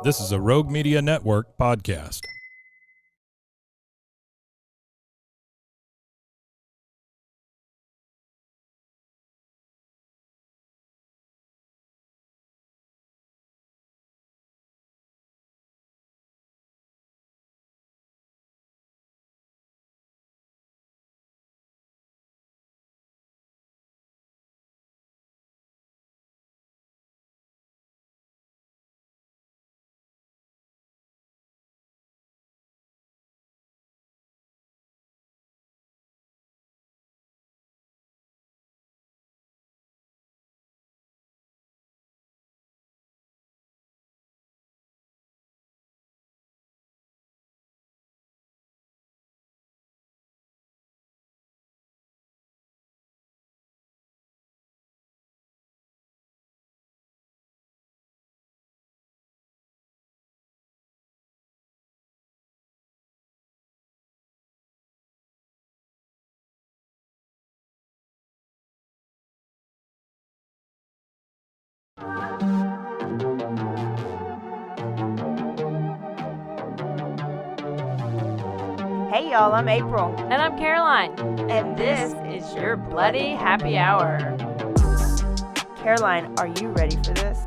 This is a Rogue Media Network podcast. Hey y'all, I'm April. And I'm Caroline. And this is your Bloody Happy Hour. Caroline, are you ready for this?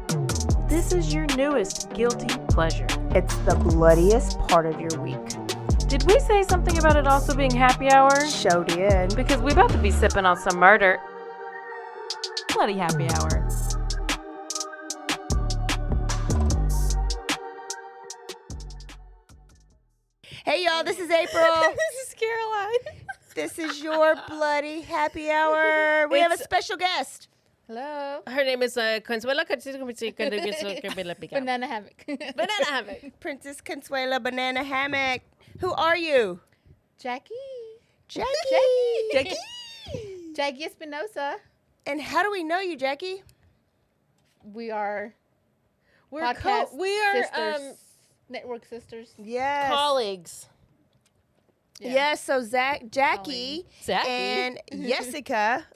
This is your newest guilty pleasure. It's the bloodiest part of your week. Did we say something about it also being happy hour? Show did. Because we about to be sipping on some murder. Bloody Happy Hour. Hey y'all, this is April. This is Caroline. This is your Bloody Happy Hour. We have a special guest. Hello. Her name is Consuela. Banana hammock. Banana Hammock. Princess Consuela Banana Hammock. Who are you? Jackie. Jackie. Jackie. Jackie Espinoza. And how do we know you, Jackie? We are We're podcast sisters. um, Network sisters. Yes. colleagues. Yeah. Yes, so Jackie Zachy. and Jessica,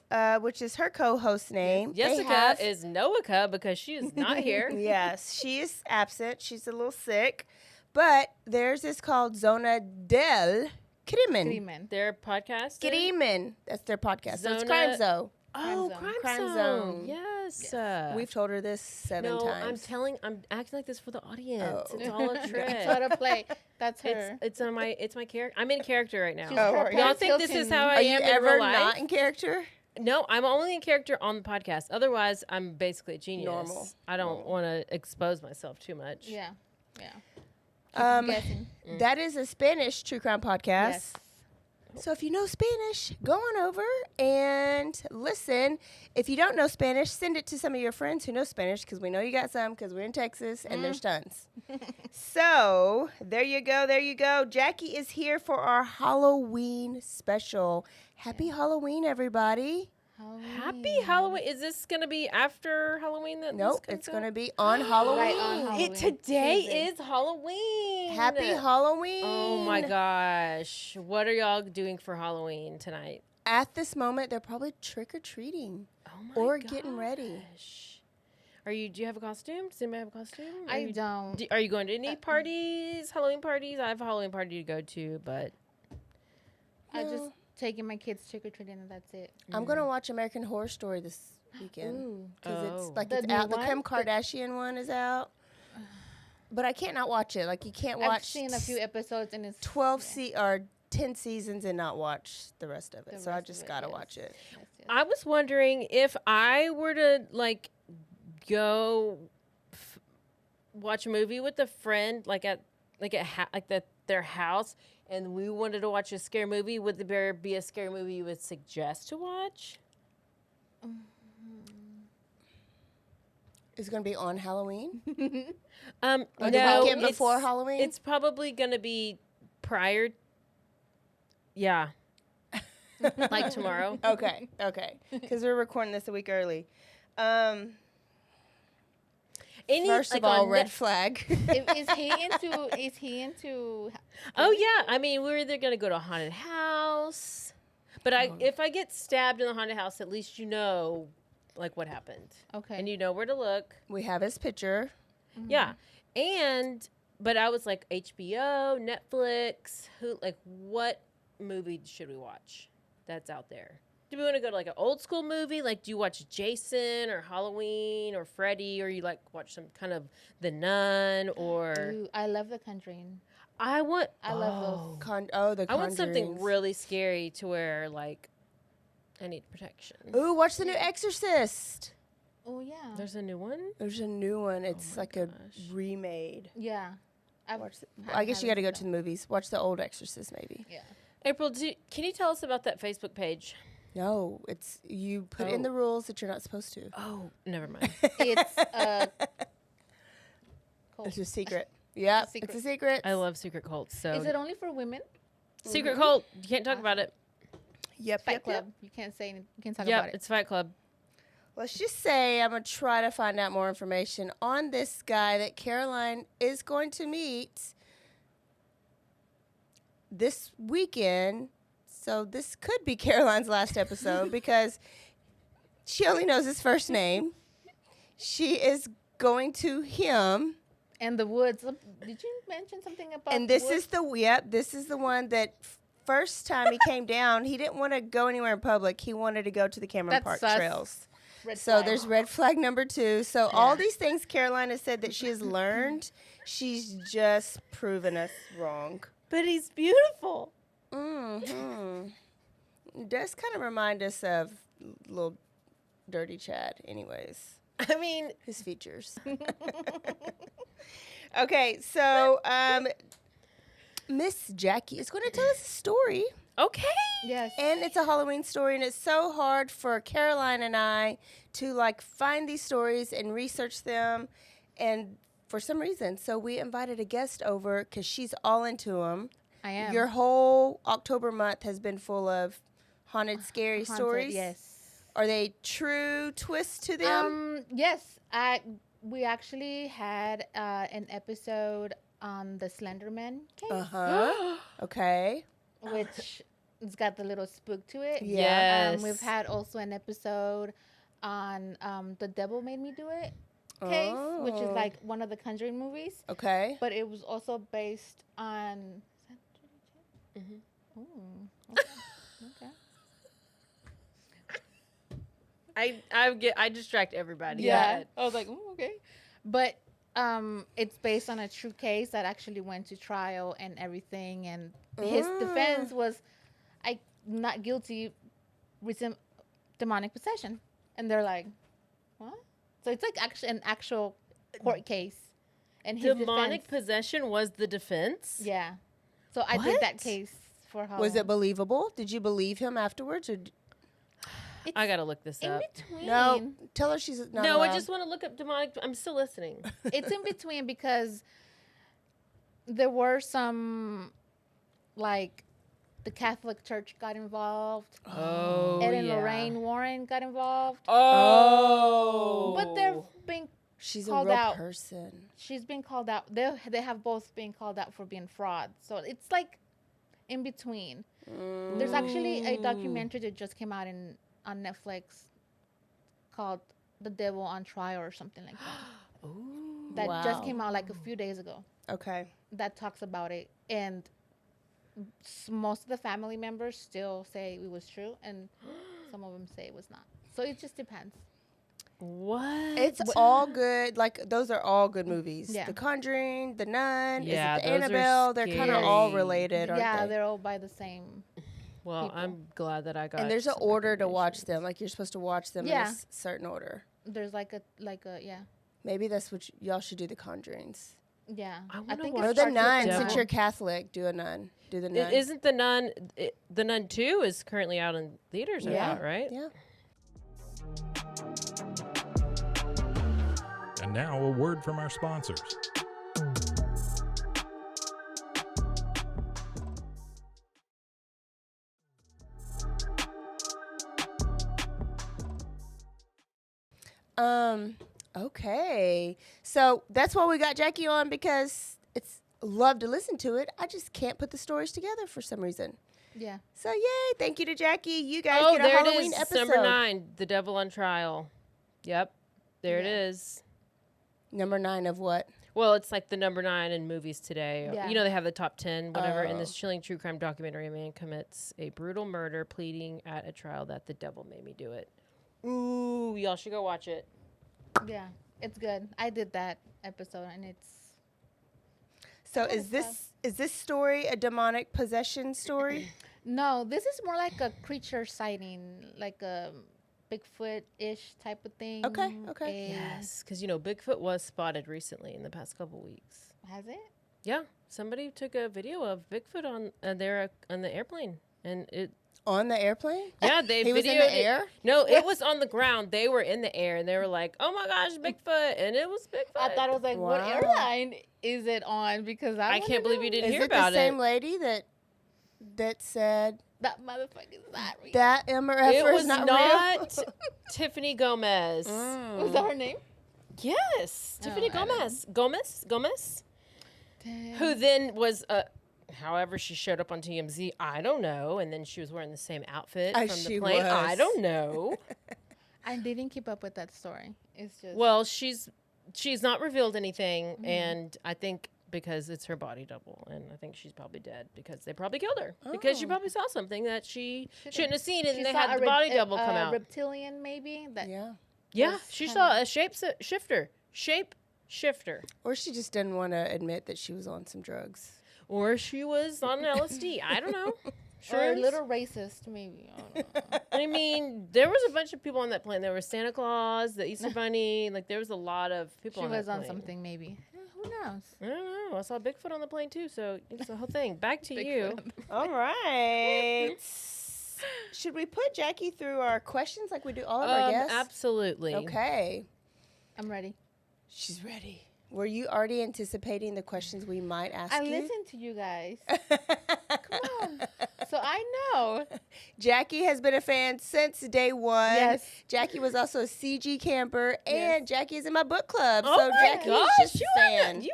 which is her co-host name. they Jessica have- is Noaka because she is not here. Yes, she is absent. She's a little sick. But theirs is called Zona del Crimen. Crimen. Their podcast. Crimen. That's their podcast. So it's Zona- Crime Zone. Oh, Crime Crime Crime Zone. Zone. Yes. We've told her this seven no, times. I'm acting like this for the audience. Oh. It's all a That's trick. how to play. That's her. it's my character. I'm in character right now. She's Oh, her are you? Y'all Paris think this is Hilton. how I Are you am in ever real life? not in character? No, I'm only in character on the podcast. Otherwise, I'm basically a genius. Normal. I don't want to expose myself too much. Yeah. Yeah. Um, Guessing. That is a Spanish true crime podcast. Yes. So if you know Spanish, go on over and listen. If you don't know Spanish, send it to some of your friends who know Spanish, because we know you got some, because we're in Texas and there's tons. So there you go. There you go. Jackie is here for our Halloween special. Happy Halloween, everybody. Happy Halloween. Is this going to be after Halloween? Nope, it's going to be on Halloween. Right on Halloween. Today Tuesday. is Halloween. Happy Halloween. Oh my gosh. What are y'all doing for Halloween tonight? At this moment, they're probably trick-or-treating. Oh my Or getting ready. gosh. Do you have a costume? Does anybody have a costume? I don't. Are you going to any parties, Halloween parties? I have a Halloween party to go to, but I No. just taking my kids trick or treating and that's it. I'm going to watch American Horror Story this weekend. Ooh. Because Oh. it's like The it's new out. The one? Kim Kardashian one is out. But I can't not watch it. Like you can't watch I've seen a few episodes and it's 12 or 10 seasons and not watch the rest of it. The So I rest just of it, got to yes. watch it. Yes, yes. I was wondering if I were to go watch a movie with a friend, their house, and we wanted to watch a scary movie. Would there be a scary movie you would suggest to watch? Is it going to be on Halloween? No, Or the weekend it's- before Halloween? It's probably going to be prior. Yeah. Like tomorrow. Okay. Because we're recording this a week early. First of all, red flag. Is he into Oh yeah, I mean we're either gonna go to a haunted house, but if I get stabbed in the haunted house, at least you know, like what happened, Okay. and you know where to look. We have his picture. Yeah, But I was like, HBO, Netflix, what movie should we watch that's out there? Do we want to go to like an old school movie? Like, do you watch Jason or Halloween or Freddy, or you like watch some kind of The Nun or? Ooh, I love The Conjuring. I love those. The Conjurings. I want something really scary to where like I need protection. Ooh, watch the new Exorcist. Oh yeah. There's a new one. There's a new one. It's my like a gosh. remade. Yeah. I guess you got to go to the movies. Watch the old Exorcist, maybe. Yeah. April, can you tell us about that Facebook page? No, it's you put in the rules that you're not supposed to. Oh, never mind. It's It's a secret. Yeah, secret. it's a secret. I love secret cults. So Is it only for women? secret cult? You can't talk about it. Yep, Fight yep, Club. yep. You can't say. You can't talk about it. It's Fight Club. Let's just say I'm going to try to find out more information on this guy that Caroline is going to meet this weekend. So this could be Caroline's last episode because she only knows his first name. She is going to him. And the woods. Did you mention something about? And this woods? is this is the one that first time he came down, he didn't want to go anywhere in public. He wanted to go to the Cameron That's Park sus. trails. Red So flag. there's red flag number 2. So all these things Caroline has said that she has learned, she's just proven us wrong. But he's beautiful. Mm-hmm. It does kind of remind us of little Dirty Chad, anyways. I mean, His features. Okay, so Miss Jackie is going to tell us a story. okay. Yes. And it's a Halloween story, and it's so hard for Caroline and I to like find these stories and research them, and for some reason, so we invited a guest over because she's all into them. I am. Your whole October month has been full of haunted, scary Haunted, stories. Yes. Are they true twists to them? Yes. We actually had an episode on the Slenderman case, Uh-huh. Okay. which it's got the little spook to it. Yeah. Yes. We've had also an episode on The Devil Made Me Do It case, which is Oh. like one of the Conjuring movies, Okay. but it was also based on. Is that Mhm. Ooh, okay. I distract everybody. Yeah. I was like, ooh, okay. But it's based on a true case that actually went to trial and everything. And his defense was, I'm not guilty, recent demonic possession. And they're like, what? So it's like actually an actual court case. And his Demonic defense, possession was the defense. yeah. So I did that What? case for Halloween. Was it believable? Did you believe him afterwards? Or I gotta look this in up. between? no, tell her she's not No, I allowed. just want to look up demonic. I'm still listening. It's in between because there were some, like, the Catholic Church got involved. Oh, Ed and yeah. Lorraine Warren got involved. Oh, But they're being She's a called real out. person. She's been called out. They have both been called out for being fraud. So it's like in between. There's actually a documentary that just came out on Netflix called "The Devil on Trial" or something like that. Ooh. That just Wow. came out like a few days ago. Okay. That talks about it, and most of the family members still say it was true, and some of them say it was not. So it just depends. What? It's all good. Like, those are all good movies. Yeah. The Conjuring, The Nun, Yeah, is it the those are Annabelle? They're kind of all scary. related, aren't Yeah, they? they're all by the same. well. people. I'm glad that I got. And there's an some order to watch recommendations. them. Like, you're supposed to watch them in Yeah. a certain order. There's like a yeah. Maybe that's what y'all should do, the Conjurings. Yeah, I wanna think watch Or it the starts with Nun, Devil. since you're Catholic. Do a Nun. Do the Nun. Isn't the Nun? The Nun 2 is currently out in theaters. I Yeah. thought, right? Yeah. And now a word from our sponsors. Okay. So that's why we got Jackie on, because it's love to listen to it. I just can't put the stories together for some reason. Yeah. So yay, thank you to Jackie. You guys Oh, get a there it Halloween is. episode. Number 9, The Devil on Trial. Yep, there it Yeah. is. Number 9 of what? Well, it's like the number 9 in movies today. Yeah. You know, they have the top 10, whatever. In this Oh. chilling true crime documentary, a man commits a brutal murder, pleading at a trial that the devil made me do it. Ooh, y'all should go watch it. Yeah, it's good. I did that episode, and it's So Kinda is this story a demonic possession story? no. This is more like a creature sighting, like a Bigfoot-ish type of thing. Okay, okay. Yes, because, you know, Bigfoot was spotted recently in the past couple weeks. Has it? Yeah, somebody took a video of Bigfoot on the airplane, and it. On the airplane? Yeah, they He was in videoed the it. air? No, it was on the ground. They were in the air, and they were like, "Oh my gosh, Bigfoot!" And it was Bigfoot. I thought it was like, what Wow. airline is it on? Because I can't believe you didn't Is hear it the about same it. lady that said That motherfucker's not real. that It MRF was is not not real? Tiffany Gomez. Was that her name? Yes, Tiffany I don't Gomez, who then was however she showed up on TMZ. I don't know, and then she was wearing the same outfit from the She plane. I was. don't know. I didn't keep up with that story. It's just Well, she's not revealed anything, and I think because it's her body double, and I think she's probably dead because they probably killed her because she Oh. probably saw something that she shouldn't have seen, she and they saw had a the body double come a out. reptilian, maybe. That Yeah. Yeah, was she kinda- saw a shape shifter, Or she just didn't want to admit that she was on some drugs. or she was on LSD. I don't know. or a is. little racist, maybe. I don't know. I mean, there was a bunch of people on that plane. There was Santa Claus, the Easter Bunny. Like, there was a lot of people She on that was on plane. something, maybe. Who knows? I don't know. I saw Bigfoot on the plane, too, so it's the whole thing. Back to you. Bigfoot. All right. Should we put Jackie through our questions like we do all of our guests? Absolutely. Okay. I'm ready. She's ready. Were you already anticipating the questions we might ask I you? listen to you guys. Come on. So I know. Jackie has been a fan since day one. Yes. Jackie was also a CG camper, and Yes. Jackie is in my book club. Oh so my Jackie gosh, is just you a are fan. the She's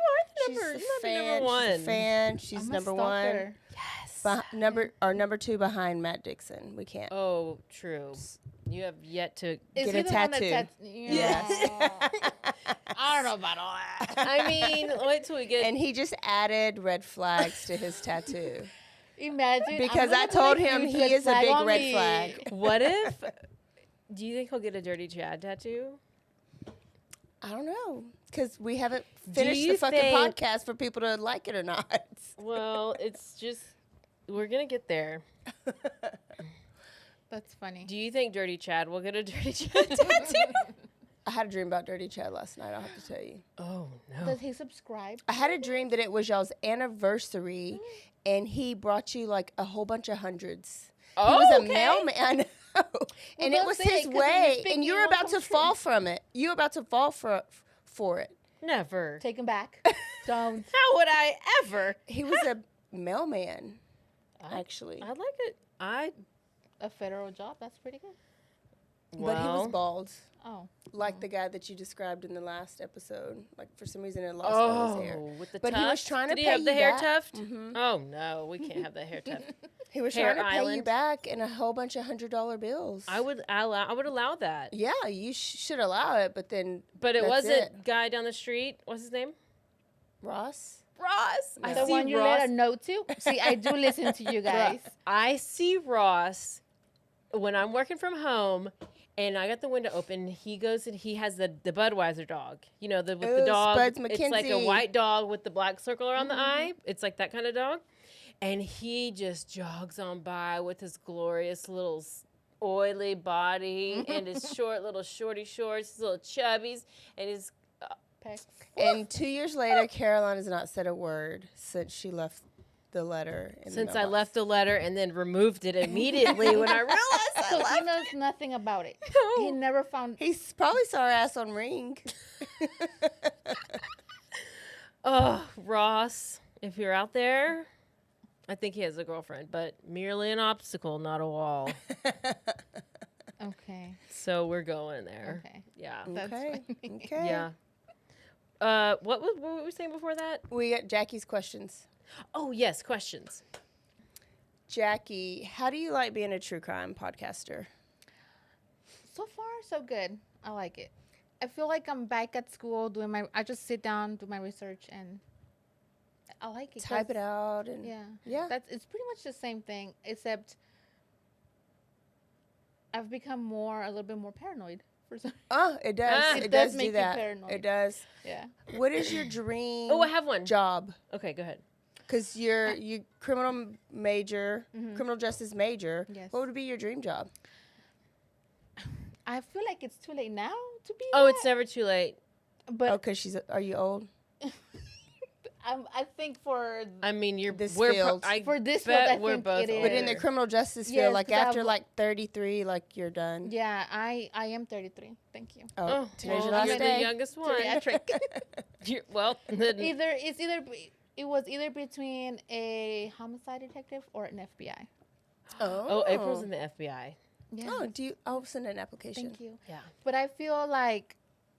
number, a you might be fan. number one. She's a fan. She's I'm a number one. stalker. Yes. Number 2 behind Matt Dixon. We can't. Oh, true. You have yet to. Is Get he a the one that tattoo. Yes. I don't know about all that. I mean, wait till we get. And he just added red flags to his tattoo. Imagine. Because I'm I gonna told put him huge he red is a flag big on red me. flag. What if? Do you think he'll get a Dirty Chad tattoo? I don't know. Because we haven't Do finished you the fucking think- podcast for people to like it or not. Well, it's just we're gonna get there. That's funny. Do you think Dirty Chad will get a Dirty Chad tattoo? I had a dream about Dirty Chad last night, I'll have to tell you. Oh no. Does he subscribe? I had a dream that it was y'all's anniversary and he brought you like a whole bunch of hundreds. Oh, He was a okay. mailman. I know. And it don't was say it, his 'cause when you way. speak, And it you were won't about come to true. fall from it. You were about to fall for it. Never. Take him back. Don't. How would I ever? He was a mailman, actually. I like it. A federal job. That's pretty good. But he was Well, bald. Oh. Like the guy that you described in the last episode. Like for some reason it lost all his hair. with the But he was tuft? trying to Did he pay have the you hair back. tuft? Mhm. Oh no, we can't have the hair tuft. He was Hair trying to pay you Island. back in a whole bunch of $100 bills. I would allow that. Yeah, you should allow it, but then But it That's wasn't it. guy down the street. What's his name? Ross. Ross. I The see one you Ross. let a note to? See, I do listen to you guys. I see Ross when I'm working from home and I got the window open. He goes and he has the Budweiser dog. You know, with the Ooh, dog. Spuds It's like a McKenzie. white dog with the black circle around the eye. It's like that kind of dog. And he just jogs on by with his glorious little oily body and his short little shorty shorts, his little chubbies, and his Pecs. And 2 years later, Caroline has not said a word since she left the letter. In the since I mailbox. left the letter and then removed it immediately when I realized I So left. he knows nothing about it. He never found. He probably saw her ass on Ring. Oh, Ross, if you're out there, I think he has a girlfriend, but merely an obstacle, not a wall. Okay. So we're going there. Okay. Yeah. That's Okay. funny. Okay. Yeah. What were we saying before that? We got Jackie's questions. Oh, yes, questions. Jackie, how do you like being a true crime podcaster? So far, so good. I like it. I feel like I'm back at school I just sit down, do my research, and I like it. Type it out. And Yeah. It's pretty much the same thing, except I've become a little bit more paranoid for some. Oh, it does. It It does does make do you that. paranoid. It does. Yeah. What is your dream Oh, I have one. job? Okay, go ahead. Because you're criminal major, criminal justice major. Yes. What would be your dream job? I feel like it's too late now to be. Oh, that, it's never too late. But Okay, are you old? I think for I mean, This we're field. For this bet field, I we're think both it is. older. But in the criminal justice field, Yes, like 'cause after I've- like 33, like you're done. Yeah, I am 33. Thank you. Oh, today's well, your last you're day. the youngest one. Geriatric. Then It was either between a homicide detective or an FBI. oh, April's in the FBI. Yeah. Oh, I'll send an application. Thank you. Yeah. But I feel like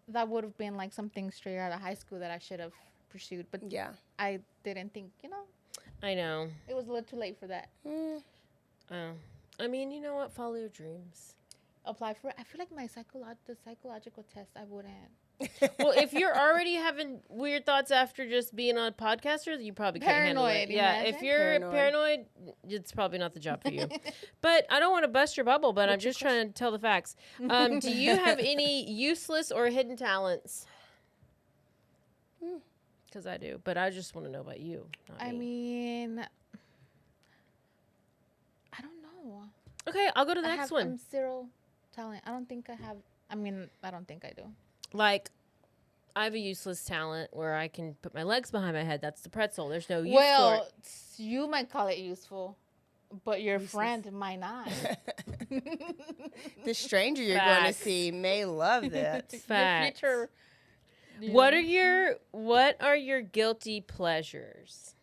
that would have been like something straight out of high school that I should have pursued. But Yeah. I didn't think, I know. it was a little too late for that. I mean, you know what? Follow your dreams. Apply for it. I feel like the psychological test, I wouldn't. Well, if you're already having weird thoughts after just being on a podcaster, you probably can't handle it. Paranoid, Yeah, if imagine. you're Paranoid. paranoid, it's probably not the job for you. But I don't want to bust your bubble, but I'm just trying to tell the facts. Do you have any useless or hidden talents? Because I do, but I just want to know about you. Not I me. mean, I don't know. Okay, I'll go to the I next have one. zero talent. I don't think I have. I mean, I don't think I do. Like, I have a useless talent where I can put my legs behind my head. That's the pretzel. There's no use for Well, it. you might call it useful, but your friend might not. The stranger you're going to Facts. see may love that. Facts. Your future. What are your guilty pleasures?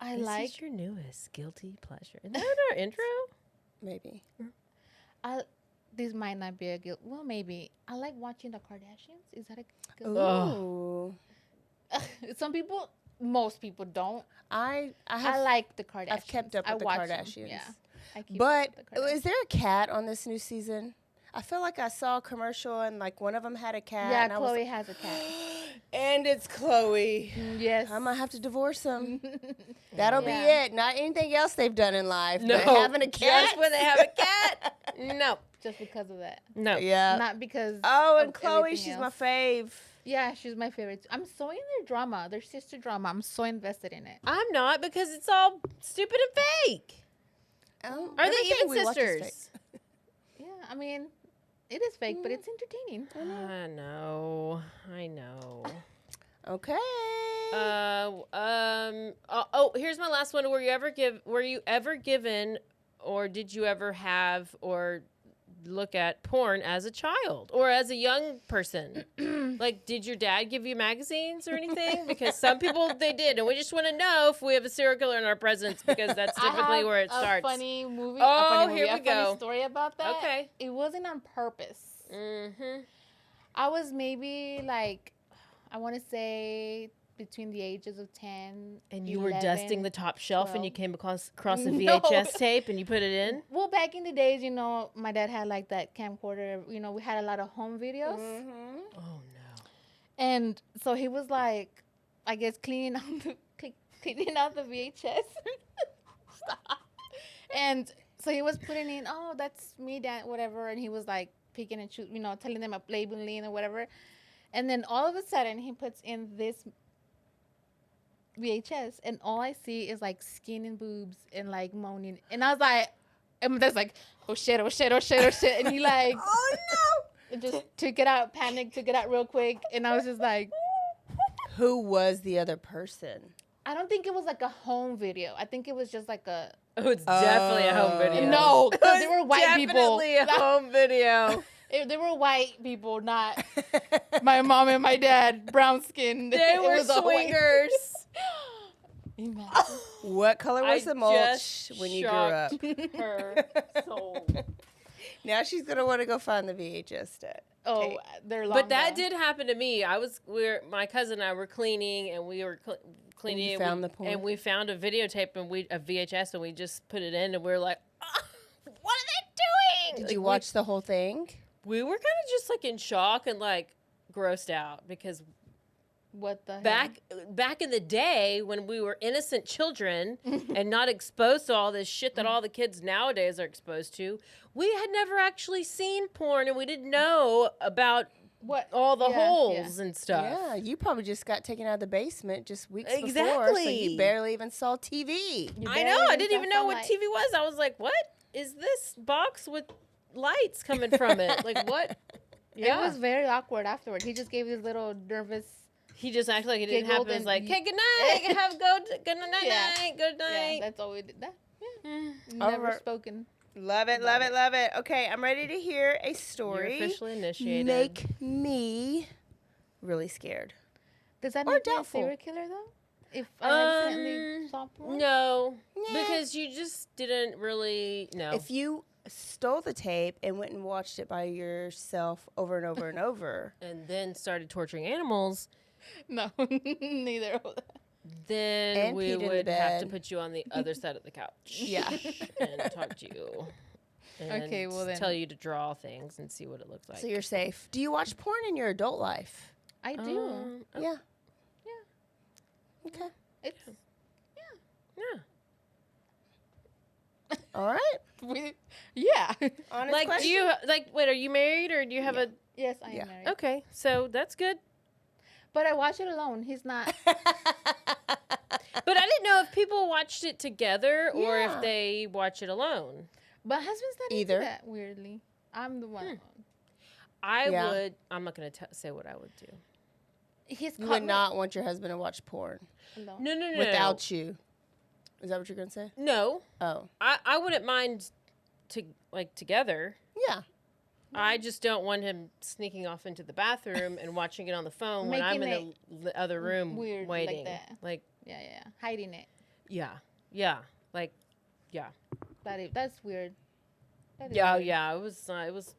I This like. is your newest guilty pleasure. Is that our intro? Maybe. This might not be a guilt. Well, maybe. I like watching the Kardashians. Is that a guilt? Ooh. Most people don't. I I like the Kardashians. I've kept up I with the watch them, Kardashians. Yeah. I keep But up with the Kardashians. is there a cat on this new season? I feel like I saw a commercial and like one of them had a cat. Yeah, and I was Chloe like, has a cat. and it's Chloe. Yes. I might have to divorce him. That'll be Yeah. it. Not anything else they've done in life. No, but having a cat. just when they have a cat. No, Just because of that. no. Yeah. Not because. Oh, and of Chloe, everything she's else. my fave. Yeah, she's my favorite. Too. I'm so in their drama, their sister drama. I'm so invested in it. I'm not because it's all stupid and fake. Oh, Are they everything even we watch is sisters? Yeah, I mean, it is fake, but it's entertaining. I know. fake. Okay. Here's my last one. Were you ever given, or did you ever have, or look at porn as a child or as a young person? Like, did your dad give you magazines or anything? Because some people, they did, and we just want to know if we have a serial killer in our presence, because that's typically where it starts. A funny movie. Oh, here we a go. funny story about that. Okay. It wasn't on purpose. Mm-hmm. I was maybe like, I want to say between the ages of 10. And you were 11, dusting the top shelf and 12. you came across a No. VHS tape and you put it in? Well, back in the days, my dad had like that camcorder. We had a lot of home videos. Mm-hmm. Oh, no. And so he was like, I guess cleaning out the VHS. Stop. And so he was putting in, oh, that's me, Dad, whatever. And he was like picking and choosing, telling them a labeling or whatever. And then all of a sudden he puts in this VHS, and all I see is like skin and boobs and like moaning. And I was like, and that's like, oh shit, oh shit, oh shit, oh shit. And he like, Oh no! just took it out, panicked, took it out real quick. And I was just like, Who was the other person? I don't think it was like a home video. I think it was just like a, Oh, it's definitely a home video. Yeah. no, 'cause they were white people. Definitely a home video. They were white people, not my mom and my dad, brown skin. They It were was a white- swingers. Imagine. What color was I the mulch just when you grew up? shocked her soul. Now she's gonna want to go find the VHS set. Oh, Okay. they're long But that gone. did happen to me. My cousin and I were cleaning, and we were cleaning. And you found the porn? And we found a videotape and a VHS, and we just put it in, and we were like, what are they doing? Did you watch the whole thing? We were kind of just like in shock and like grossed out because What the hell? back in the day when we were innocent children and not exposed to all this shit that all the kids nowadays are exposed to, we had never actually seen porn and we didn't know about What? all the Yeah, holes and stuff. Yeah, you probably just got taken out of the basement just weeks before, so Exactly. you barely even saw TV. You I know. barely I didn't even saw know what sunlight. TV was. I was like, what is this box with lights coming from it? Like, what? It was very awkward afterward. He just gave this little nervous. He just acted like it didn't Giggled happen. It was and like, he- hey, good night. Good night, Yeah. night. Good night. Yeah, that's all we did. That. Yeah. All Never right. spoken. Love it, love it, love it. Okay, I'm ready to hear a You're story. officially initiated. Make me really scared. Does that Or make me a doubtful. serial killer though? If I accidentally saw porn? No, Nah. because you just didn't really know. If you stole the tape and went and watched it by yourself over and over and over, and then started torturing animals, No, neither of that. then And we peed in the would have to bed. put you on the other side of the couch. yeah. And talk to you. And Okay, well then. tell you to draw things and see what it looks like. So you're safe. Do you watch porn in your adult life? I do. Oh, Yeah. Yeah. Okay. It's yeah. All right. yeah. Honest Like, question. do you wait? Are you married or do you have Yes, I am Yeah. married. a? Okay, so that's good. But I watch it alone. He's not. But I didn't know if people watched it together or Yeah. if they watch it alone. But husband's not Either. into that. Weirdly, I'm the one. I Yeah. would. I'm not gonna say what I would do. He's You caught would me not want your husband to watch porn alone. No. without you. Is that what you're gonna say? No, Oh, I wouldn't mind together. yeah. I just don't want him sneaking off into the bathroom and watching it on the phone when I'm Making in the other room weird like waiting. that. Like, Yeah, hiding it. yeah, like, yeah, That's weird. That is yeah, weird. yeah. It was,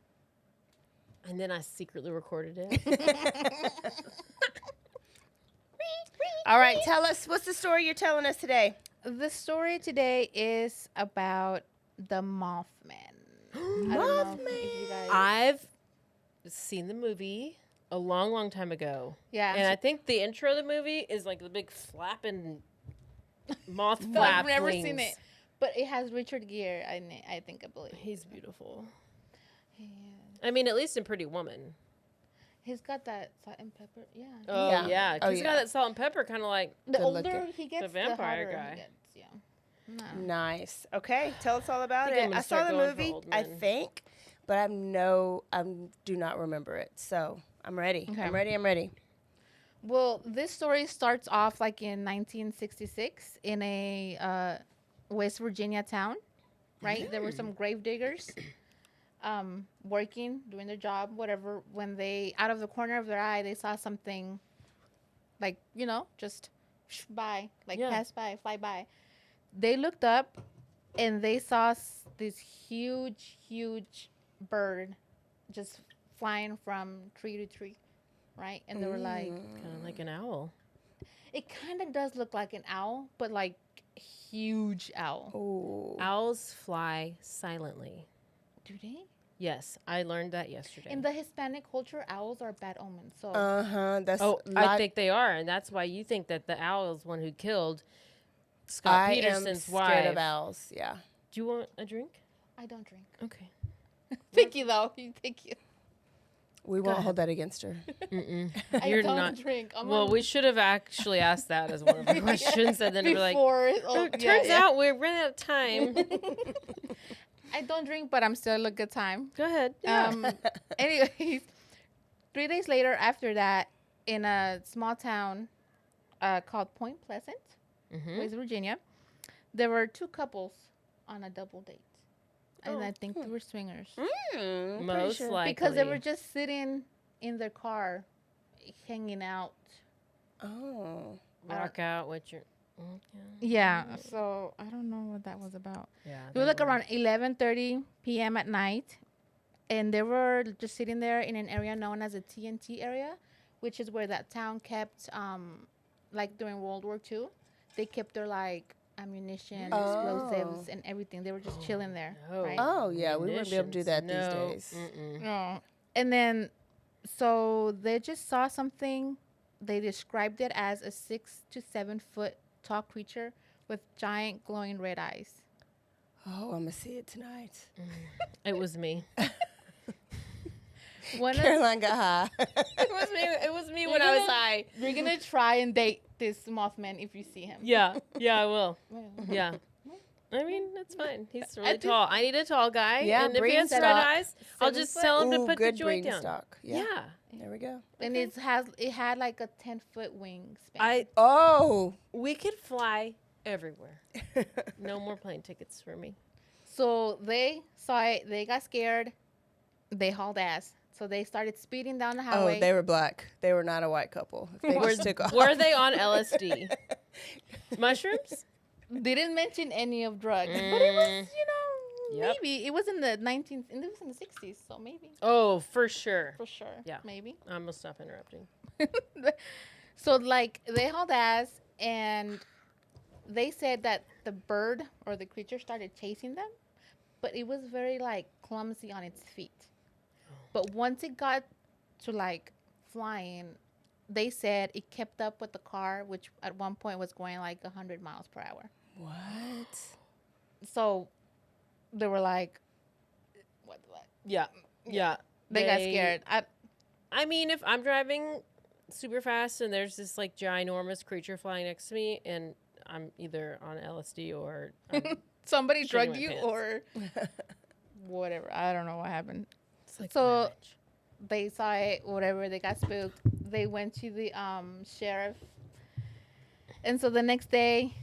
and then I secretly recorded it. All right. Tell us, what's the story you're telling us today? The story today is about the Mothman. I don't know if you guys. I've seen the movie a long, long time ago. Yeah. And I think the intro of the movie is like the big flapping moth I've flap. never wings. seen it, but it has Richard Gere. I think I believe. He's beautiful. Yeah. I mean, at least in Pretty Woman. He's got that salt and pepper. Yeah. Oh, Yeah. yeah. Oh, He's got yeah. that salt and pepper kind of like. The Good older looking. he gets, vampire the guy. hotter he gets. Yeah. No. Nice. Okay. Tell us all about I think I'm it. gonna I saw start the going for movie, old I men. think, but I do not remember it. So I'm ready. Okay. I'm ready. I'm ready. Well, this story starts off like in 1966 in a West Virginia town, right? There were some grave diggers working, doing their job, whatever. When they, out of the corner of their eye, they saw something like, just by, like Yeah. pass by, fly by. They looked up and they saw this huge, huge bird just flying from tree to tree, right? And they were like, Kind of like an owl. it kind of does look like an owl, but like huge owl. Oh. Owls fly silently. Do they? Yes, I learned that yesterday. In the Hispanic culture, owls are bad omens. So That's I think they are, and that's why you think that the owl is one who killed Scott I am Peterson's scared wife. of owls. Yeah. Do you want a drink? I don't drink. Okay. Thank you, though. Thank you. We won't hold that against her. Mm-mm. I You're don't not. drink. I'm Well, on we should have actually asked that as one of our questions, and then we're like, before. turns out we're running out of time. I don't drink, but I'm still a good time. Go ahead. Anyways, 3 days later after that, in a small town called Point Pleasant, Mhm. West Virginia, there were two couples on a double date. And I think they were swingers. Pretty Most sure. likely. Because they were just sitting in their car, hanging out. Oh. rock out with your. Yeah, so I don't know what that was about. Yeah. It was like around 11:30 p.m. at night, and they were just sitting there in an area known as the TNT area, which is where that town kept, like during World War II, they kept their like ammunition, explosives, and everything. They were just chilling there, no. right? Oh, yeah. We wouldn't be able to do that No. these days. No. And then, so they just saw something. They described it as a 6 to 7 foot tall creature with giant glowing red eyes. Oh, I'm going to see it tonight. It was me. Caroline got high. It was me when I was high. You're going to try and date this Mothman if you see him. Yeah, I will. Yeah. I mean, that's fine. He's really tall. I need a tall guy. Yeah, and if he has breeding red stock. eyes, I'll just tell him to put the good joint breeding down. stock. Yeah. Yeah. There we go. And it had like a 10-foot wingspan. We could fly everywhere. No more plane tickets for me. So they saw it. They got scared. They hauled ass. So they started speeding down the highway. Oh, they were black. They were not a white couple. They just took off. Were they on LSD? Mushrooms? Didn't mention any of drugs, but it was, Yep. maybe it was in the 60s, so maybe Oh, for sure. for sure. Yeah. Maybe. I'm going to stop interrupting. So like they hauled ass, and they said that the bird or the creature started chasing them, but it was very like clumsy on its feet. But once it got to like flying, they said it kept up with the car, which at one point was going like 100 miles per hour. What? So they were like, what? Yeah. Yeah. They got scared. I mean, if I'm driving super fast and there's this like ginormous creature flying next to me and I'm either on LSD or Somebody shitting drugged my you pants. or whatever. I don't know what happened. It's like So damage. they saw it, whatever. They got spooked. They went to the sheriff. And so the next day,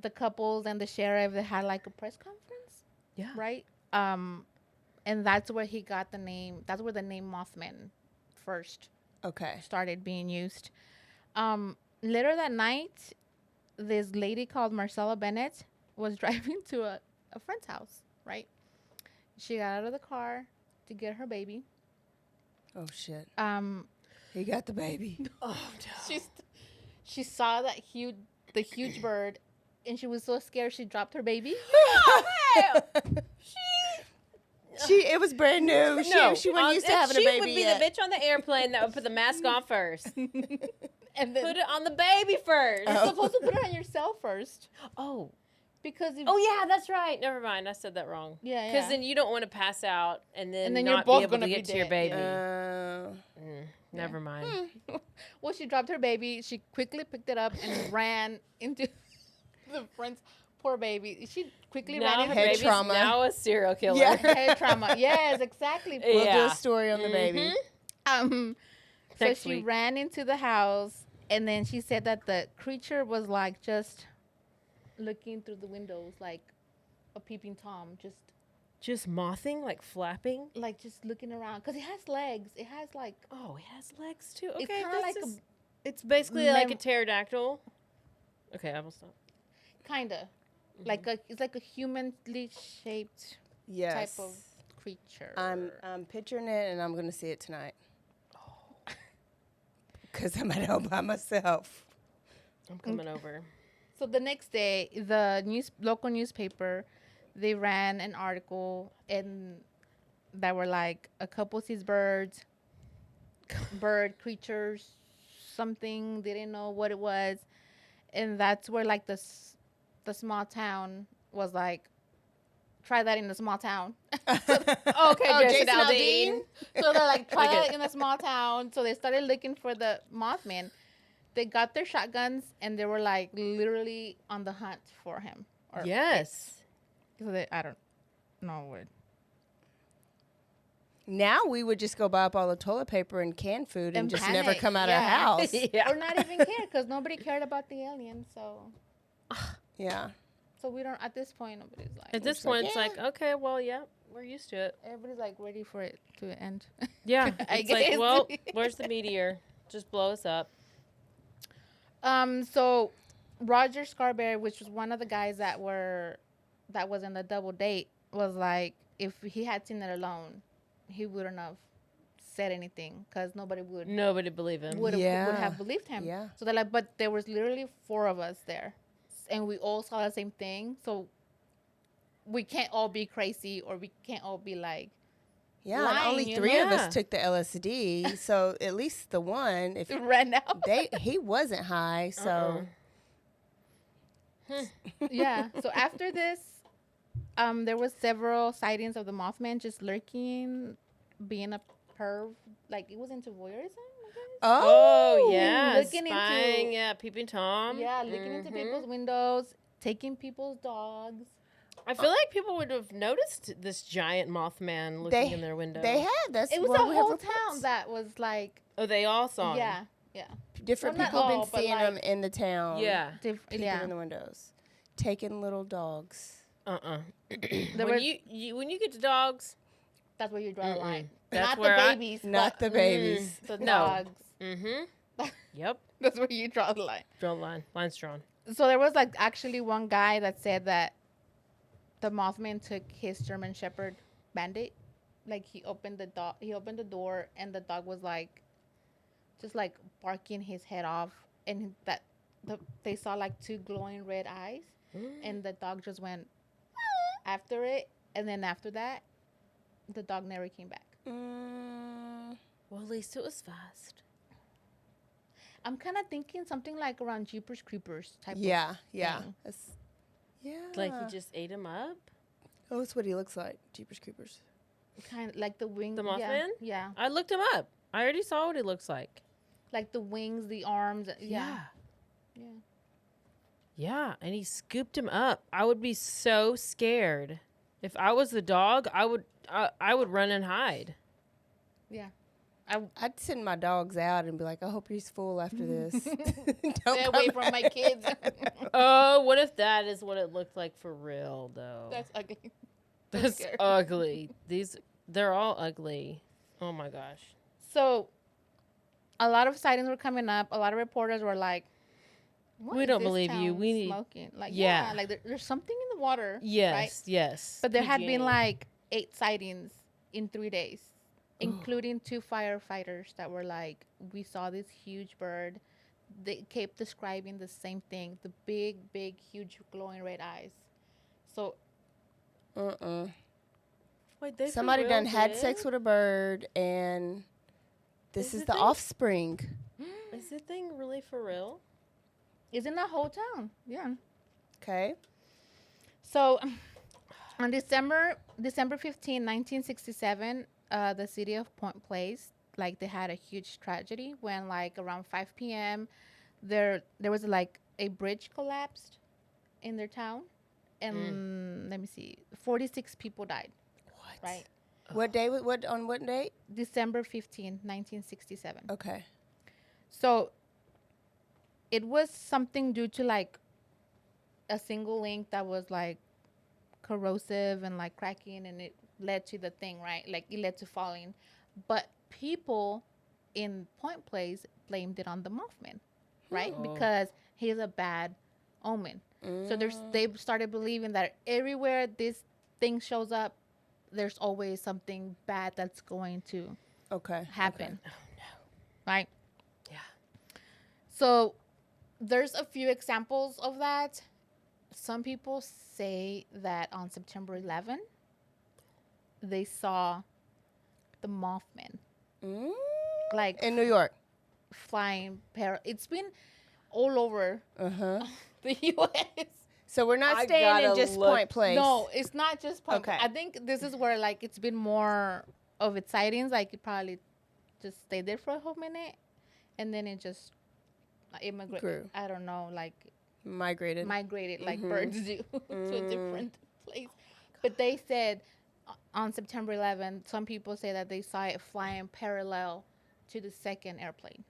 the couples and the sheriff, they had like a press conference. Yeah. Right? And that's where he got the name. That's where the name Mothman first Okay. started being used. Later that night, this lady called Marcella Bennett was driving to a friend's house, right? She got out of the car to get her baby. Oh, shit. He got the baby. Oh, She saw the huge bird, and she was so scared she dropped her baby. It was brand new. She wasn't used to having a baby She would be yet. the bitch on the airplane that would put the mask on first. And then Put it on the baby first. you're supposed to put it on yourself first, Oh. because if, Oh, yeah, that's right. Never mind. I said that wrong. yeah, Because then you don't want to pass out and then And then you're not both be able gonna to be get to your dead, baby. yeah. Never mind. well, she dropped her baby. She quickly picked it up and ran into the friend's poor baby. She quickly Now ran her into head baby's trauma. now a serial killer. Yeah. head trauma. Yes, exactly. We'll do Yeah. a story on the baby. So Next she week. ran into the house, and then she said that the creature was like just looking through the windows like a peeping Tom, Just mothing, like flapping. just looking around, because it has legs. It has like Oh, it has legs too. It's Okay, kinda like it's basically like a mem- pterodactyl. Okay, I will stop. kinda like it's like a humanly shaped Yes. type of creature. I'm picturing it, and I'm going to see it tonight. Because I'm at home by myself. I'm coming over. So the next day, the local newspaper, they ran an article and that were like a couple sees bird creatures, something. They didn't know what it was, and that's where like the small town was like, try that in a small town. Okay, Jason Aldean? So they're like, try that in a small town. So they started looking for the Mothman. They got their shotguns and they were like literally on the hunt for him. Yes. So I don't know what. Now we would just go buy up all the toilet paper and canned food and And just panic, never come out yeah. of our house. Yeah. Or not even care, because nobody cared about the alien. So Yeah. we don't, at this point, nobody's like. At this like, point, it's like, okay, well, yeah, we're used to it. Everybody's like ready for it to end. Yeah. I It's like, guess. well, where's the meteor? Just blow us up. So Roger Scarborough, which was one of the guys that was in the double date, was like, if he had seen it alone, he wouldn't have said anything, because nobody Nobody believe him. would Yeah. have believed him. Yeah. So they're like, but there was literally 4 of us there. and we all saw the same thing. So we can't all be crazy, or we can't all be like, Yeah, and lying, only you 3 know? of us Yeah. took the LSD, so at least the one, if ran out. he wasn't high, so Yeah. So after this, there was several sightings of the Mothman just lurking, being a perv. Like, it was into voyeurism, I guess. Oh, yeah. Looking Spying, into- yeah, peeping Tom. Yeah, looking into people's windows, taking people's dogs. I feel like people would have noticed this giant Mothman looking they in their window. they have. That's It was what a we have whole reports. town that was like, Oh, they all saw him. yeah, yeah, Different Well, not people have all, been but seeing like- them in the town. Yeah. Peeping yeah. in the windows, taking little dogs. There when was- when you get to dogs, That's where you draw the line. That's Not where the I- babies, Not the but babies. the No. dogs. yep, That's where you draw the line. draw the line. Line's drawn. So there was like actually one guy that said that the Mothman took his German Shepherd Bandit. Like, he opened the door, and the dog was like, just like barking his head off, and they saw like 2 glowing red eyes, and the dog just went after it, and then after that, the dog never came back. Well, at least it was fast. I'm kind of thinking something like around Jeepers Creepers type. Yeah, of yeah. thing. Yeah. Like he just ate him up. Oh, that's what he looks like. Jeepers Creepers. Kind of like the wing. The yeah, Mothman? Yeah. I looked him up. I already saw what he looks like. Like the wings, the arms. Yeah. Yeah. Yeah, and he scooped him up. I would be so scared. If I was the dog, I would run and hide. Yeah. I'd send my dogs out and be like, I hope he's full after this. Don't Stay come away from my back. kids. Oh, what if that is what it looked like for real, though? That's ugly. That's scary. ugly. They're all ugly. Oh my gosh. So, a lot of sightings were coming up. A lot of reporters were like, "What We is don't this believe you. town We need-" smoking." Like, Yeah. like there's something in the water. Yes, Right? yes. But there had PG. been like 8 sightings in 3 days, including 2 firefighters that were like, "We saw this huge bird." They kept describing the same thing: the big, huge, glowing red eyes. So Wait, they for Somebody real done had did? sex with a bird, and this Is is it the thing? offspring. Is the thing really for real? it's in the whole town. Yeah. Okay. So, on December 15, 1967, the city of Point Place, like, they had a huge tragedy when, like, around 5 p.m., there was like a bridge collapsed in their town, and let me see, 46 people died. What? Right. What day? On what date? December 15, 1967. Okay. So it was something due to like a single link that was like corrosive and like cracking, and it led to the thing, right? Like, it led to falling. But people in Point Place blamed it on the Mothman, right? Oh. Because he's a bad omen. So they started believing that everywhere this thing shows up, there's always something bad that's going to Okay. happen. Oh Right? Yeah. So there's a few examples of that. Some people say that on September 11, they saw the Mothman, like In New York. flying. It's been all over the U.S. So we're not I staying in gotta just look. Point Place. No, it's not just Point. Okay. I think this is where like it's been more of its sightings. Like, it probably just stayed there for a whole minute, and then it just immigrated. Grew. I don't know, like Migrated. migrated like birds do to a different place. But they said on September 11th, some people say that they saw it flying parallel to the second airplane.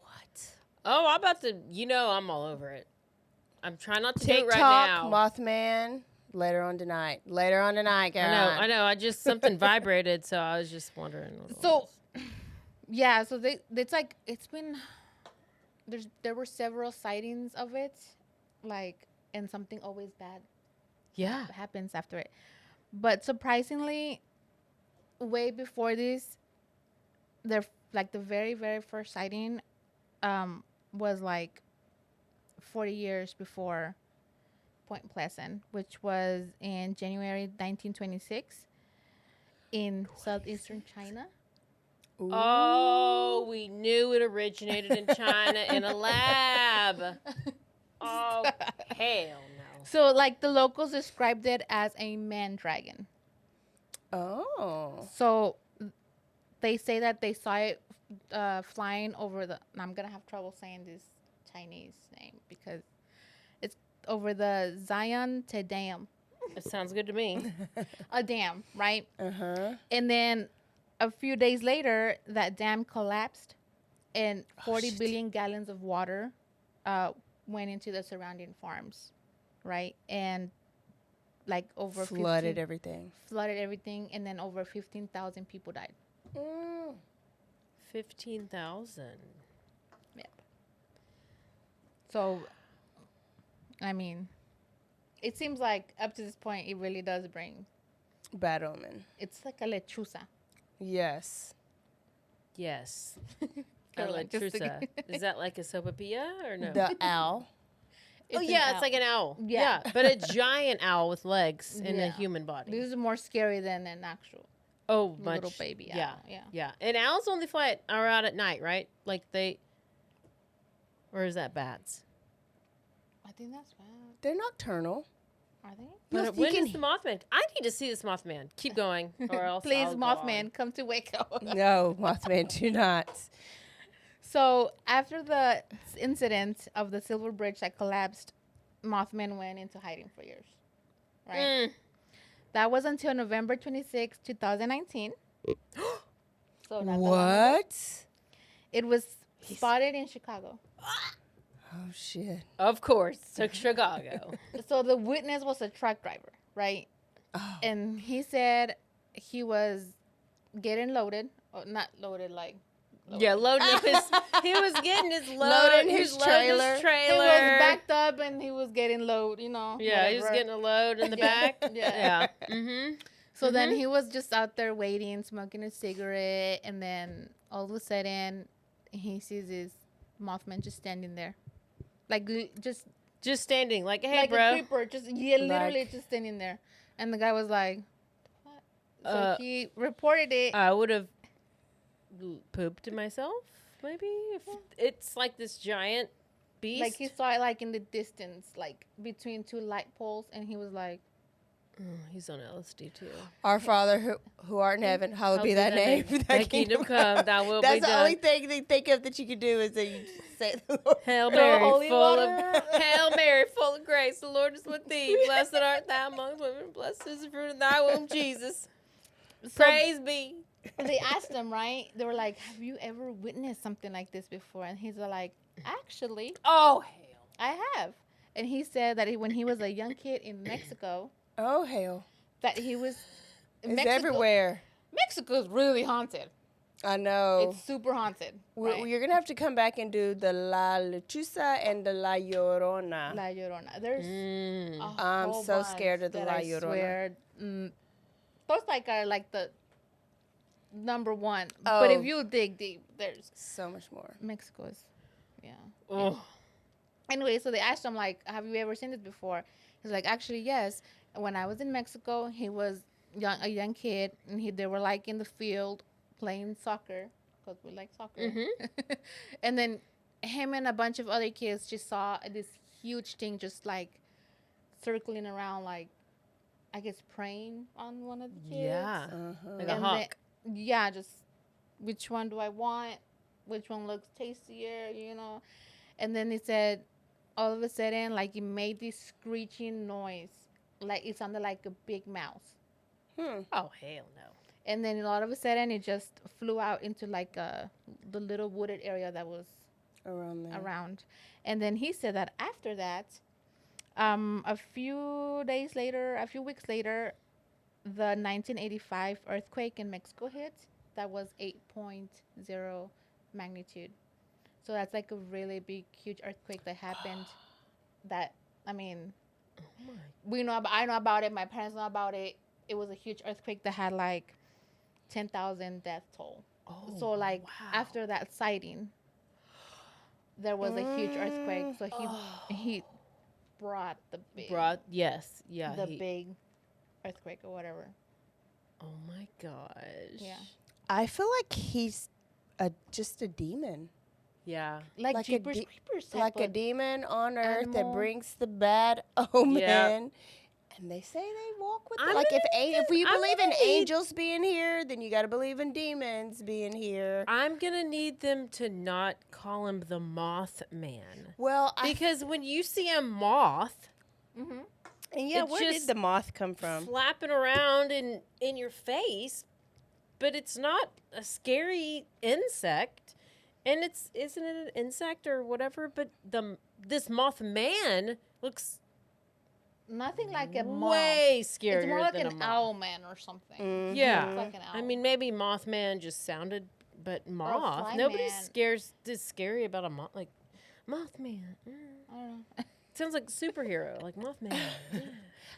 What? Oh, I'm about to. I'm all over it. I'm trying not to do it TikTok, right now. Mothman. Later on tonight. Later on tonight, guys. I know. I just something vibrated, so I was just wondering. what it So, was. yeah, so it's like it's been there were several sightings of it, like, and something always bad yeah, happens after it. But surprisingly, way before this, the very, very first sighting was like 40 years before Point Pleasant, which was in January 1926 in southeastern China. Ooh. Oh, we knew it originated in China in a lab. Oh, hell no. So, like, the locals described it as a man dragon. Oh. So, they say that they saw it flying over the. I'm gonna have trouble saying this Chinese name because it's over the Zion Te Dam. It sounds good to me. A dam, right? Uh-huh. And then a few days later, that dam collapsed, and 40 billion gallons of water went into the surrounding farms, right? And like over Flooded everything. flooded everything, and then over 15,000 people died. 15,000. Yep. So, I mean, it seems like up to this point, it really does bring. Bad omen. It's like a lechuza. Yes. Yes. Caroline, just to- Trusa. Is that like a sopapilla or no? The owl. Oh, yeah, it's like an owl. Yeah. But a giant owl with legs in a Yeah. human body. This is more scary than an actual Oh, much. little baby Yeah. owl. Yeah. Yeah. And owls only fly are out at night, right? Like they. Or is that bats? I think that's bad. They're nocturnal. Are they? But Yes, when you is the Mothman? I need to see this Mothman. Keep going, or else Please, I'll go Mothman, on. come to Waco. No, Mothman, do not. So after the incident of the Silver Bridge that collapsed, Mothman went into hiding for years. Right. Mm. That was until November 26, 2019. So not that long ago. What? It was spotted in Chicago. Oh, shit. Of course, to Chicago. So the witness was a truck driver, right? Oh. And he said he was getting loaded, or not loaded like. Loaded. Yeah, loading up his. He was getting his load. Loading he his was loading trailer. his He trailer. was backed up and he was getting load, Yeah, he was whatever. getting a load in the back. Yeah. Yeah. Mm-hmm. So then he was just out there waiting, smoking a cigarette, and then all of a sudden he sees his Mothman just standing there, like Just standing, like, hey, like bro. a creeper, literally Like- just standing there. And the guy was like, "What?" So he Uh, reported it. I would have pooped to myself, maybe. If it's like this giant beast. Like he saw it like in the distance, like between two light poles, and he was like, Oh, he's on LSD too. Our Father who art in heaven, hallowed be thy name. Thy kingdom come, thy will be That's the done. only thing they think of that you can do is that you say the Lord. Hail The Mary, holy full water. of Hail Mary, full of grace. The Lord is with thee. Blessed art thou among women. Blessed is the fruit of thy womb, Jesus. Praise be. they asked him, right? They were like, "Have you ever witnessed something like this before?" And he's like, "Actually, Oh hell. I have." And he said that when he was a young kid in Mexico, Oh, hell. that he was It's everywhere. Mexico's really haunted. I know. It's super haunted. Well, you're going to have to come back and do the La Lechuza and the La Llorona. La Llorona. There's Mm. a I'm whole so bunch scared of the that La I Llorona. swear, those are like the number one. But if Oh. you dig deep, there's So much more. Mexico's. Yeah. Oh. Anyway, so they asked him like, "Have you ever seen this before?" He's like, "Actually, yes. When I was in Mexico, he was a young kid, and they were like in the field playing soccer because we like soccer. Mm-hmm. And then him and a bunch of other kids just saw this huge thing just like circling around, like I guess preying on one of the kids. Yeah. Uh-huh. Like a And hawk. yeah, just which one do I want? Which one looks tastier? And then he said, all of a sudden, like it made this screeching noise, like it sounded like a big mouse. Oh hell no. And then all of a sudden, it just flew out into like the little wooded area that was Around there. around. And then he said that after that, a few weeks later, the 1985 earthquake in Mexico hit. That was 8.0 magnitude. So that's like a really big, huge earthquake that happened. I know about it. My parents know about it. It was a huge earthquake that had like 10,000 death toll. Oh, So like wow. after that sighting, there was a huge earthquake. So he brought the big big earthquake or whatever. Oh my gosh. Yeah. I feel like he's just a demon. Yeah. Like a Jeepers de- Creepers type like a of demon on earth that animal. brings the bad omen. Yeah. And they say they walk with I'm it. Like if you I'm believe in gonna need- angels being here, then you got to believe in demons being here. I'm going to need them to not call him the Mothman. Well, Because when you see a moth Mhm. and yeah, it's where did just the moth come from? flapping around in your face, but it's not a scary insect. And isn't it an insect or whatever? But this Mothman looks Nothing like a moth. way scarier It's more like than a an moth. owl man or something. Mhm. Yeah. It's like an owl. I mean, maybe Mothman just sounded, but moth. fly Nobody man. is scary about a moth. Like, Mothman. I don't know. Sounds like a superhero, like Mothman. Yeah.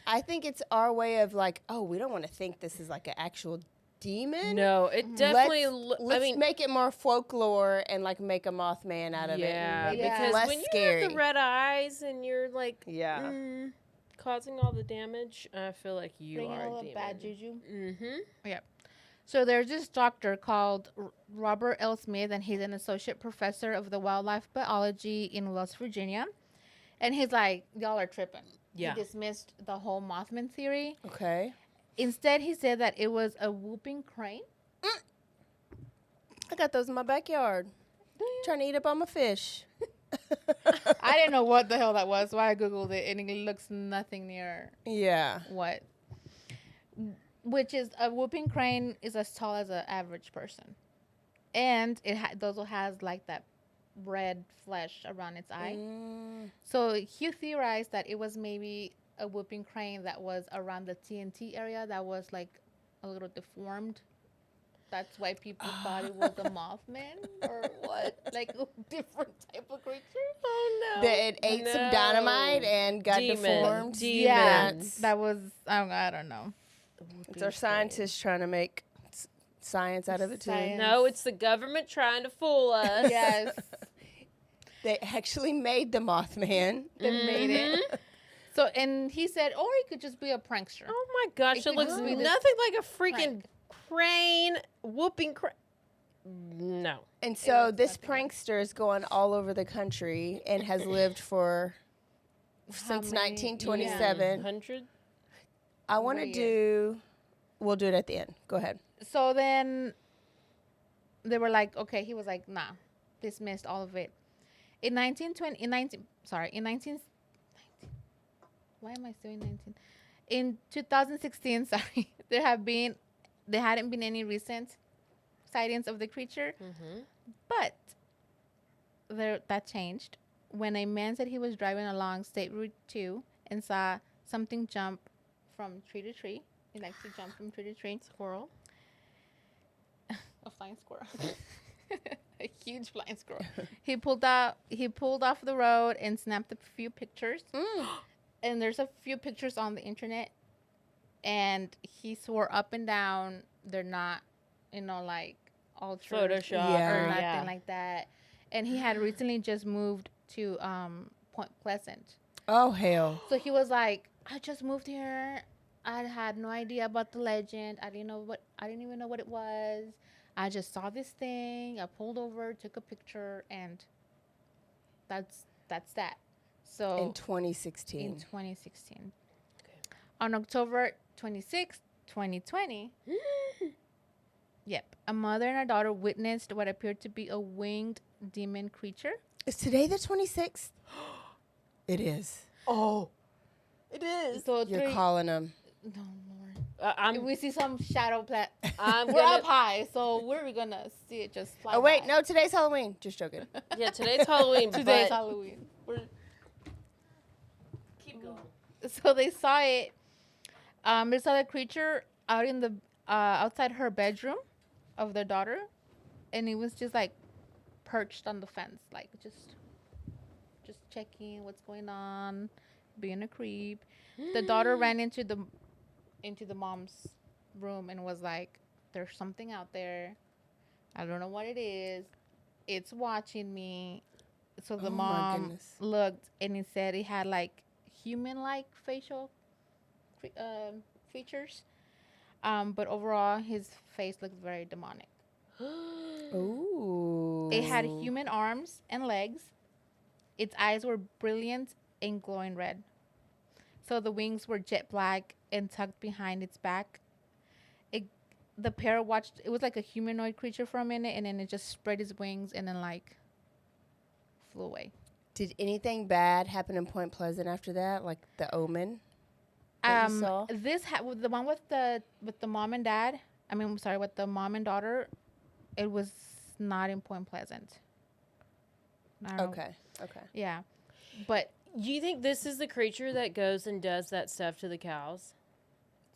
I think it's our way of like, oh, we don't want to think this is like an actual demon. No, it definitely. Let's make it more folklore and like make a Mothman out of it. Yeah, and make it because less when you scary. have the red eyes and you're like, Yeah. causing all the damage, I feel like you Bringing are all a the demon. bad juju. Mm-hmm. So there's this doctor called Robert L. Smith, and he's an associate professor of the wildlife biology in West Virginia. And he's like, y'all are tripping. Yeah. He dismissed the whole Mothman theory. Okay. Instead, he said that it was a whooping crane. I got those in my backyard. Trying to eat up all my fish. I didn't know what the hell that was, so I Googled it, and it looks nothing near Yeah. what. Which is a whooping crane is as tall as an average person. And it also has like that red flesh around its eye. So he theorized that it was maybe a whooping crane that was around the TNT area that was like a little deformed. That's why people thought it was a Mothman or what? Like a different type of creature? Oh no! That it ate some dynamite and got deformed. Yeah, Demons. that was, I don't know. It's our scientists trying to make science out of it too. Science. No, it's the government trying to fool us. Yes, They actually made the Mothman. they made it. So, and he said, or it could just be a prankster. Oh my gosh, It it could looks just be this nothing like a freaking prank. crane, whooping crane. No. And so looks this nothing like- prankster is going all over the country and has lived for How since many- 1927. 100? I want to What do. We'll do it at the end. Go ahead. So then they were like, okay, he was like, nah, dismissed all of it. In 19, why am I saying 19? In 2016, sorry, there hadn't been any recent sightings of the creature, but that changed when a man said he was driving along State Route 2 and saw something jump from tree to tree. He likes to jump from tree to tree. Squirrel. A flying squirrel. A huge flying squirrel. He pulled off the road and snapped a few pictures. And there's a few pictures on the internet. And he swore up and down they're not, like altered Photoshop. Yeah. or nothing Yeah. like that. And he had recently just moved to Point Pleasant. Oh hell! So he was like, I just moved here. I had no idea about the legend. I didn't even know what it was. I just saw this thing. I pulled over, took a picture, and that's that. So In 2016. in 2016. On October 26th, 2020, a mother and a daughter witnessed what appeared to be a winged demon creature. Is today the 26th? It is. Oh, it is. So You're calling them. No, Lord. I'm. We see some shadow I'm We're up gonna. high, so we're gonna see it just fly Oh wait, by. no, today's Halloween. Just joking. Yeah, today's Halloween. Today's but Halloween. keep going. So they saw it. They saw the creature out in the outside her bedroom of their daughter, and it was just like perched on the fence, like just checking what's going on, being a creep. The daughter ran into the mom's room and was like, "There's something out there. I don't know what it is. It's watching me." So the Oh, my mom goodness. looked and he said he had like human-like facial features. But overall, his face looked very demonic. Ooh. It had human arms and legs. Its eyes were brilliant and glowing red. So the wings were jet black and tucked behind its back. The pair watched. It was like a humanoid creature for a minute, and then it just spread its wings and then like flew away. Did anything bad happen in Point Pleasant after that? Like the Omen? That you saw? The one with the mom and dad. I mean, I'm sorry, with the mom and daughter. It was not in Point Pleasant. I don't know. Okay. Yeah, but You think this is the creature that goes and does that stuff to the cows?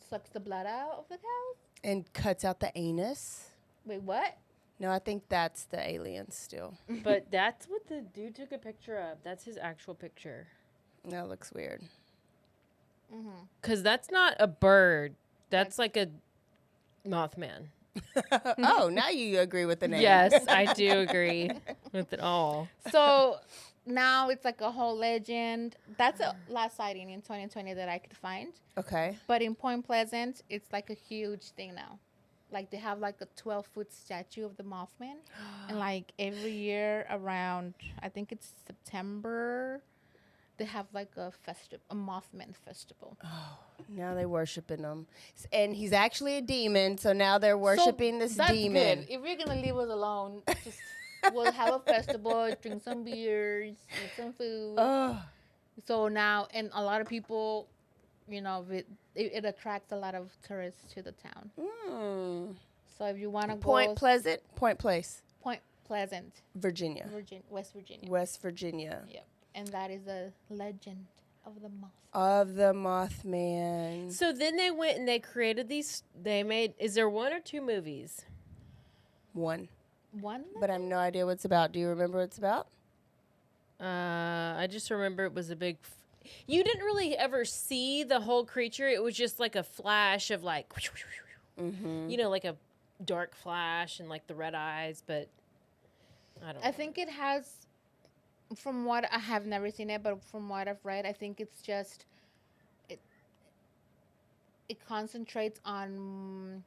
sucks the blood out of the cows. And cuts out the anus? Wait, what? No, I think that's the alien still. But that's what the dude took a picture of. That's his actual picture. That looks weird. Because that's not a bird. That's like a Mothman. Oh, now you agree with the name. Yes, I do agree with it all. So now it's like a whole legend. That's the last sighting in 2020 that I could find. Okay. But in Point Pleasant, it's like a huge thing now. Like they have like a 12-foot statue of the Mothman, and like every year around, I think it's September, they have like a Mothman festival. Now they're worshiping him. And he's actually a demon, so now they're worshiping this that's demon. Good. If you're gonna leave us alone, just we'll have a festival, drink some beers, eat some food. Oh, So now, and a lot of people, you know, it attracts a lot of tourists to the town. So if you want to go Point Pleasant, Point Place, Point Pleasant, Virginia. West Virginia. West Virginia. Yep. And that is the legend of the moth. Of the Mothman. So then they went and they created these. They made. Is there one or two movies? One. One? But I have no idea what it's about. Do you remember what it's about? I just remember it was a big. You didn't really ever see the whole creature. It was just like a flash of like, you know, like a dark flash and like the red eyes. But I don't. I think it has, from what I have never seen it, but from what I've read, I think it's just, it concentrates on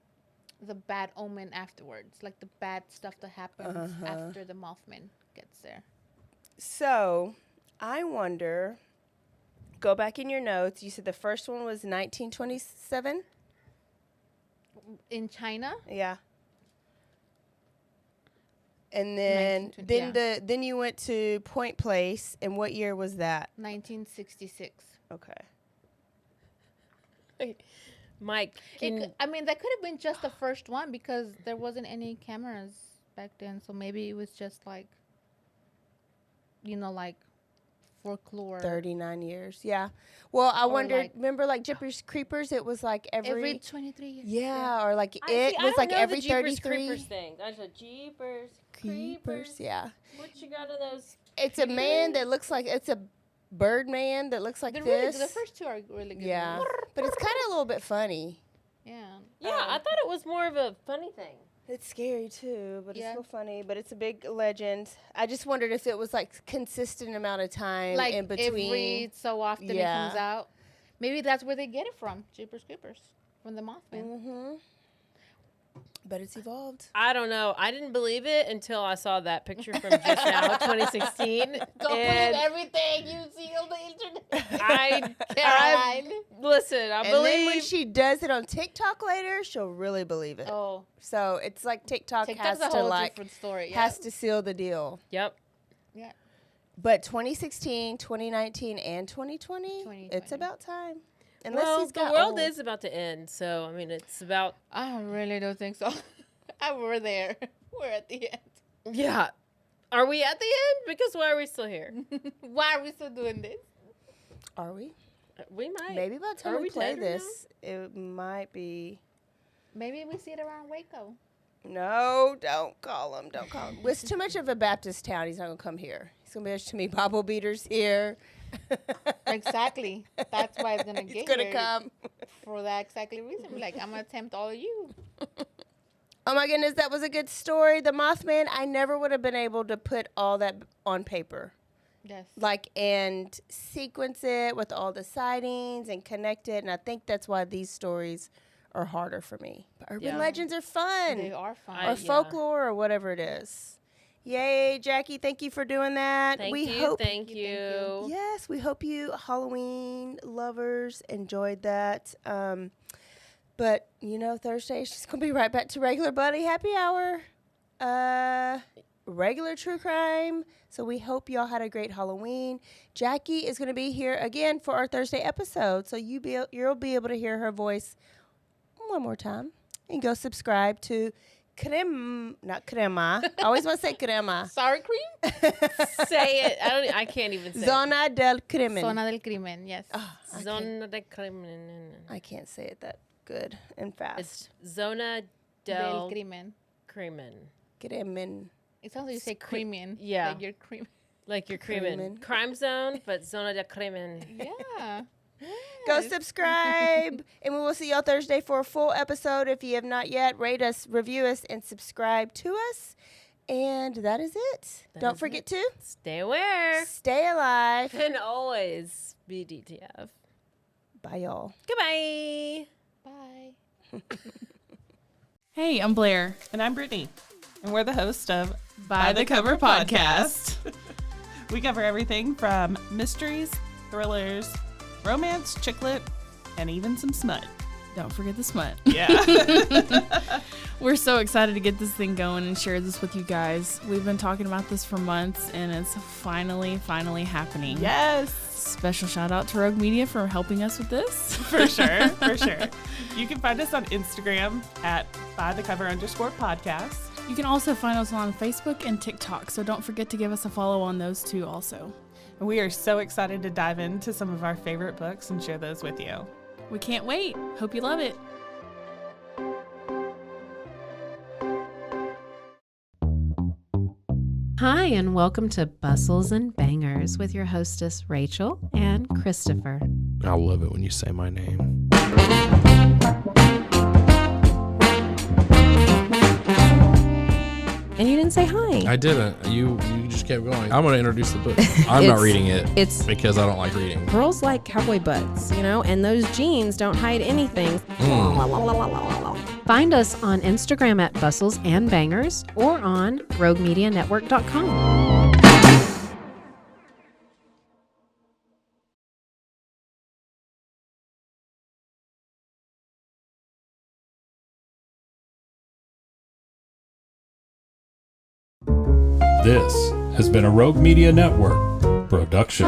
the bad omen afterwards, like the bad stuff that happens after the Mothman gets there. So, I wonder, go back in your notes. You said the first one was 1927? In China? Yeah. And then 1920, then you went to Point Place, and what year was that? 1966. Okay. Mike, I mean, that could have been just the first one because there wasn't any cameras back then. So maybe it was just like, you know, like folklore. 39 years. Yeah. Well, I wondered, like- remember like Jeepers Creepers? It was like Every 23 years. yeah, or like I it was like every 33 Creepers thing. I said Jeepers Creepers. Yeah. What you got of those? It's a man that looks like it's a bird man that looks like They're this. really, the first two are really good. yeah. movies. But it's kind of a little bit funny. Yeah. Yeah, I thought it was more of a funny thing. It's scary too, but Yeah. it's still funny. But it's a big legend. I just wondered if it was like consistent amount of time Like in between. every so often it comes out. Maybe that's where they get it from. Jeepers Creepers. From the Mothman. But it's evolved. I don't know. I didn't believe it until I saw that picture from just now, 2016. Don't believe everything you see on the internet. I Caroline. listen. I And then when believe. she does it on TikTok later, she'll really believe it. Oh, So it's like TikTok TikTok's has a to whole like different story. has to seal the deal. Yep. Yeah. But 2016, 2019, and 2020, 2020. it's about time. Unless Well, he's the got world old. is about to end, so I mean, it's about. I really don't think so. We're there. We're at the end. Yeah. Are we at the end? Because why are we still here? Why are we still doing this? Are we? We might. Maybe by the time Are we we play dead or this, it might be. Maybe we see it around Waco. No, don't call him. Don't call him. It's too much of a Baptist town. He's not going to come here. He's going to be there's too many Bible beaters here. Exactly. That's why it's gonna He's get going to here. come. For that exactly reason. Be like, I'm gonna tempt all of you. Oh my goodness, that was a good story. The Mothman, I never would have been able to put all that on paper. Yes. Like, and sequence it with all the sightings and connect it. And I think that's why these stories are harder for me. But urban legends are fun. They are fun. Or folklore or whatever it is. Yay, Jackie, thank you for doing that. Thank we you. hope Thank you. Yes, we hope you Halloween lovers enjoyed that. But Thursday is just gonna be right back to regular Bloody Happy Hour. Regular true crime. So we hope y'all had a great Halloween. Jackie is gonna be here again for our Thursday episode. So you'll be able to hear her voice one more time. And go subscribe to not crema. I always want to say crema. Sour cream? Say it. I can't even say Zona del Crimen. Zona del Crimen, yes. it. Zona del Crimen. I can't say it that good and fast. It's Zona Del del Crimen. Crimen. Crimen. It sounds like you say creaming. Yeah. Like you're cream. Like you're Crimen. Crime Zone, but Zona del Crimen. Yeah. Go subscribe, and we will see y'all Thursday for a full episode. If you have not yet, rate us, review us, and subscribe to us. And that is it. Don't forget to Stay aware. stay alive. And always be DTF. Bye, y'all. Goodbye. Bye. Hey, I'm Blair. And I'm Brittany. And we're the host of By the Cover Podcast. We cover everything from mysteries, thrillers, romance, chick lit, and even some smut. Don't forget the smut. Yeah. We're so excited to get this thing going and share this with you guys. We've been talking about this for months, and it's finally happening. Yes. Special shout out to Rogue Media for helping us with this. For sure. For sure. You can find us on Instagram at bythecover_podcast. You can also find us on Facebook and TikTok, so don't forget to give us a follow on those too also. And we are so excited to dive into some of our favorite books and share those with you. We can't wait. Hope you love it. Hi, and welcome to Bustles and Bangers with your hostess, Rachel and Christopher. I love it when you say my name. And you didn't say hi. I didn't. You just kept going. I'm going to introduce the book. I'm not reading it. It's because I don't like reading. girls like cowboy butts, and those jeans don't hide anything. Find us on Instagram at Bustles and Bangers or on RogueMediaNetwork.com. This has been a Rogue Media Network production.